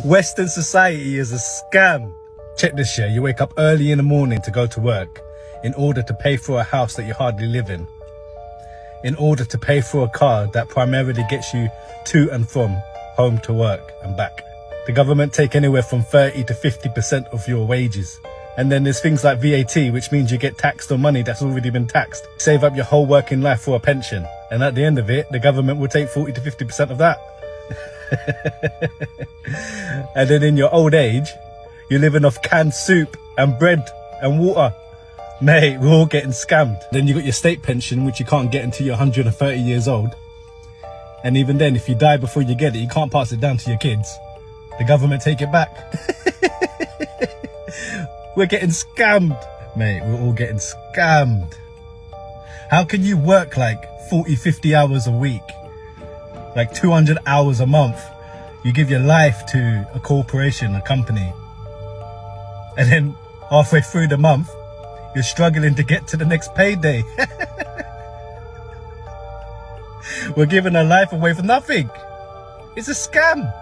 Western society is a scam. Check this shit. You wake up early in the morning to go to work in order to pay for a house that you hardly live in order to pay for a car that primarily gets you to and from home to work and back. The government take anywhere from 30 to 50% of your wages. And then there's things like VAT, which means you get taxed on money that's already been taxed. Save up your whole working life for a pension. And at the end of it, the government will take 40 to 50% of that. And then in your old age, you're living off canned soup and bread and water. Mate, we're all getting scammed. Then you got your state pension, which you can't get until you're 130 years old. And even then, if you die before you get it, you can't pass it down to your kids. The government take it back. We're getting scammed. Mate, we're all getting scammed. How can you work like 40, 50 hours a week? Like 200 hours a month? You give your life to a corporation, a company. And then halfway through the month, you're struggling to get to the next payday. We're giving our life away for nothing. It's a scam.